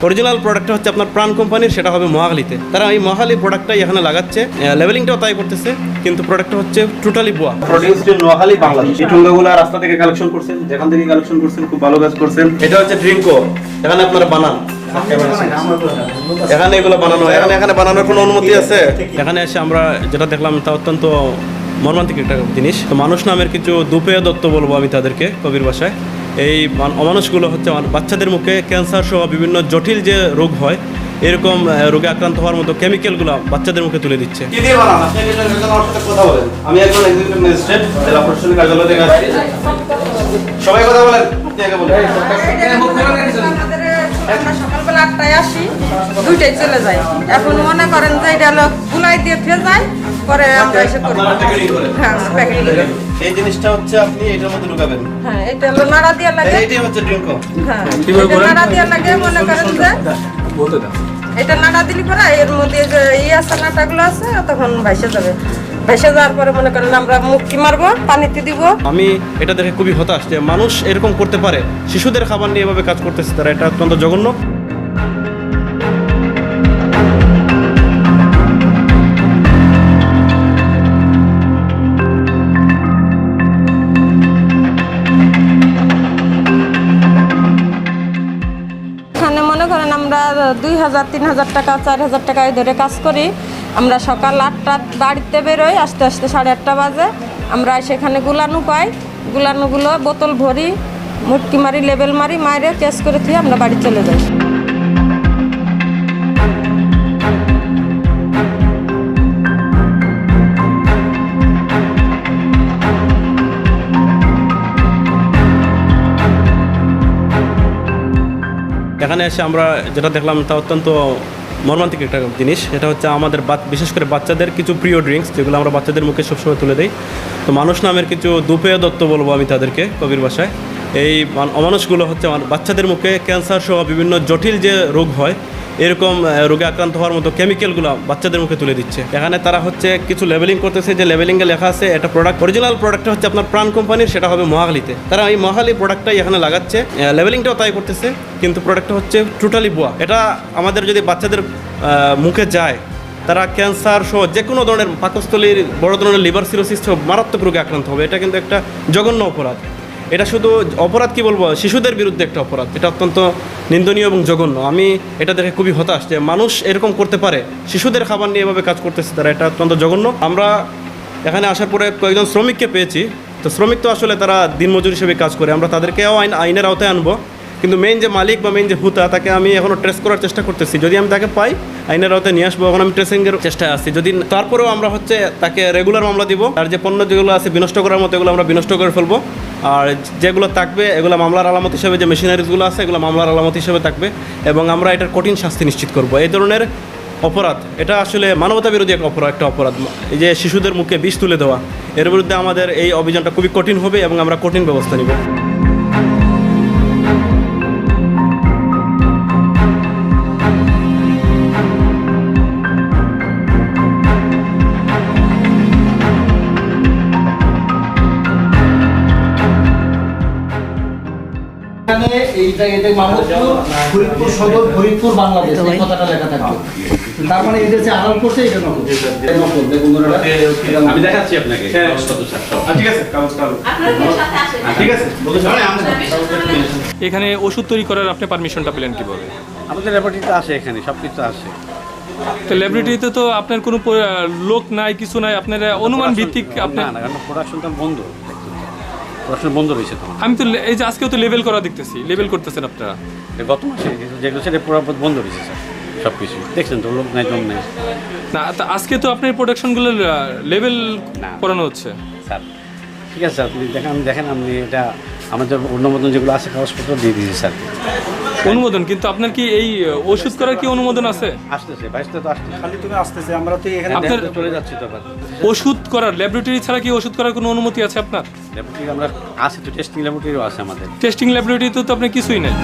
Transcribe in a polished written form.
Original প্রোডাক্টটা হচ্ছে আপনার প্রাণ কোম্পানির, সেটা হবে মহাখালীতে। তারা এই মহাখালী প্রোডাক্টটাই এখানে লাগাচ্ছে, লেভেলিংটাও তাই করতেছে, কিন্তু প্রোডাক্টটা হচ্ছে টোটালি ভুয়া। Produced in Noakhali, Bangladesh. এই ঠুঙ্গাগুলো রাস্তা থেকে কালেকশন করছেন, যেখান থেকে কালেকশন করছেন খুব ভালো কাজ করছেন। এটা হচ্ছে ড্রিঙ্কো, এখানে আপনারা বানান, এখানে এগুলো বানানো, এখানে বানানোর কোনো অনুমতি আছে? এখানে এসে আমরা যেটা দেখলাম তা অত্যন্ত মর্মান্তিক একটা জিনিস। তো মানুষ নামের কিছু দুপেয় দত্ত বলবো আমি তাদেরকে কবির ভাষায়। এই অমানুষগুলো হচ্ছে বাচ্চাদের মুখে ক্যান্সার সহ বিভিন্ন জটিল যে রোগ হয়, এরকম রোগে আক্রান্ত হওয়ার মতো কেমিক্যালগুলো বাচ্চাদের মুখে তুলে দিচ্ছে। কি দিয়ে বানান? আপনি আমার সাথে কথা বলেন। আমি একজন এক্সিকিউটিভ ম্যাজিস্ট্রেট, জেলা প্রশাসনিক কার্যালয় থেকে আসছি। সবাই কথা বলেন। আপনি আগে বলেন। সকালবেলা 8টায় আসি, 2টায় চলে যাই। এখন মনে করেন যে এটা হলো গুলাই দিয়ে ফেলে যায়, পরে আমরা এসে করি। হ্যাঁ, প্যাকেট করি। এই জিনিসটা হচ্ছে আপনি এটার মধ্যে ঢুকাবেন। হ্যাঁ, এটা হলো নাড়া দিয়ে লাগে। এইটাই হচ্ছে ড্রিঙ্কো। হ্যাঁ, এটা নাড়া দিয়ে লাগে, মনে করেন যে বলতে দাও। এটা নাড়া দিলি পরে এর মধ্যে যে আছে নাটাগুলো আছে, তখন ভাইসে যাবে। ভেসে যাওয়ার পরে মনে করেন আমরা মুক্তি মারবো, পানিতে দিব। আমি এটা দেখে খুবই হতাশ যে মানুষ এরকম করতে পারে, শিশুদের খাবার নিয়ে এভাবে কাজ করতেছে তারা, এটা অত্যন্ত জঘন্য। এখানে মনে করেন আমরা 2000-3000 টাকা 4000 টাকায় ধরে কাজ করি। আমরা সকাল 8টা বাড়িতে বেরোই, আস্তে আস্তে 8:30 বাজে। আমরা সেখানে গুলানো পাই, গুলানোগুলো বোতল ভরি, মুটকি মারি, লেবেল মারি, মারে কেস করে দিয়ে আমরা বাড়ি চলে যাই। এখানে এসে আমরা যেটা দেখলাম তা অত্যন্ত মর্মান্তিক একটা জিনিস। এটা হচ্ছে আমাদের বিশেষ করে বাচ্চাদের কিছু প্রিয় ড্রিঙ্কস, যেগুলো আমরা বাচ্চাদের মুখে সবসময় তুলে দিই। তো মানুষ নামের কিছু দুপেয় দত্ত বলবো আমি তাদেরকে কবির ভাষায়। এই অমানুষগুলো হচ্ছে বাচ্চাদের মুখে ক্যান্সার সহ বিভিন্ন জটিল যে রোগ হয়, এরকম রোগে আক্রান্ত হওয়ার মতো কেমিক্যালগুলো বাচ্চাদের মুখে তুলে দিচ্ছে। এখানে তারা হচ্ছে কিছু লেবেলিং করতেছে, যে লেবেলিংয়ে লেখা আছে এটা প্রোডাক্ট, অরিজিনাল প্রোডাক্টটা হচ্ছে আপনার প্রাণ কোম্পানির, সেটা হবে মহাখালীতে। তারা এই মহাখালী প্রোডাক্টটাই এখানে লাগাচ্ছে, লেবেলিংটাও তাই করতেছে, কিন্তু প্রোডাক্টটা হচ্ছে টোটালি ভুয়া। এটা আমাদের যদি বাচ্চাদের মুখে যায়, তারা ক্যান্সার সহ যে কোনো ধরনের পাকস্থলীর বড় ধরনের লিভার সিরোসিস সহ মারাত্মক রোগে আক্রান্ত হবে। এটা কিন্তু একটা জঘন্য অপরাধ। এটা শুধু অপরাধ কি বলবো, শিশুদের বিরুদ্ধে একটা অপরাধ। এটা অত্যন্ত নিন্দনীয় এবং জঘন্য। আমি এটা দেখে খুবই হতাশ যে মানুষ এরকম করতে পারে, শিশুদের খাবার নিয়ে এভাবে কাজ করতেছে তারা, এটা অত্যন্ত জঘন্য। আমরা এখানে আসার পরে কয়েকজন শ্রমিককে পেয়েছি। তো শ্রমিক তো আসলে তারা দিনমজুর হিসেবে কাজ করে, আমরা তাদেরকেও আইনের আওতায় আনবো, কিন্তু মেইন যে মালিক বা মেইন যে হুতা, তাকে আমি এখনও ট্রেস করার চেষ্টা করতেছি। যদি আমি তাকে পাই, আইনের আওতায় নিয়ে আসবো। এখন আমি ট্রেসিংয়ের চেষ্টায় আসছি। যদি তারপরেও আমরা হচ্ছে তাকে রেগুলার মামলা দিব। আর যে পণ্য যেগুলো আছে বিনষ্ট করার মতো, এগুলো আমরা বিনষ্ট করে ফেলবো। আর যেগুলো থাকবে এগুলো মামলার আলামত হিসেবে, যে মেশিনারিজগুলো আছে এগুলো মামলার আলামত হিসেবে থাকবে, এবং আমরা এটার কঠিন শাস্তি নিশ্চিত করব। এই ধরনের অপরাধ, এটা আসলে মানবতা বিরোধী একটা অপরাধ। এই যে শিশুদের মুখে বিষ তুলে দেওয়া, এর বিরুদ্ধে আমাদের এই অভিযানটা খুবই কঠিন হবে এবং আমরা কঠিন ব্যবস্থা নিব। ফরিদপুর সদর, ফরিদপুর বাংলাদেশ, এই কথাটা লেখা থাকবে। তার মানে এটা যে আড়াল করছে, এটা নকল। দেখুন আমি দেখাচ্ছি আপনাকে। ঠিক আছে, ঠিক আছে। এখানে ওষুধ তৈরি করার আপনি পারমিশনটা পেলেন কিভাবে? আমাদের ল্যাবরেটরিতে আসে, এখানে সব কিছু আসে। তো ল্যাবরেটরিতে তো আপনার কোনো লোক নাই, কিছু নাই, আপনার অনুমান ভিত্তিক আপনি? না, কারণ প্রোডাকশনটা বন্ধ, প্রোডাকশন বন্ধ রয়েছে তখন। আমি তো এই যে আজকেও তো লেবেল করা দেখতেছি, লেবেল করতেছেন আপনারা। গত মাসে যেগুলো সেটা পুরো বন্ধ রয়েছে স্যার, সব কিছু দেখছেন তো, লোক নাই, জম নেই। না, তা আজকে তো আপনার প্রোডাকশনগুলো লেবেল করানো হচ্ছে স্যার। ঠিক আছে স্যার, আপনি দেখেন আপনি এটা আমাদের অনুমোদন যেগুলো আছে কাগজপত্র দিয়ে দিয়েছি স্যার। অনুমোদন, কিন্তু আপনার কি এই ওষুধ করার কি অনুমোদন আছে? আসতেছে, বাইশটা তো আসতেছে, খালি তুমি আসতেছে, আমরা তো এখানে আপনার চলে যাচ্ছি তো। ওষুধ করার ল্যাবরেটরি ছাড়া কি ওষুধ করার কোনো অনুমতি আছে আপনার? ল্যাবরেটরি আমরা আছে তো, টেস্টিং ল্যাবরেটরিও আছে আমাদের। টেস্টিং ল্যাবরেটরিতে তো আপনার কিছুই নেই।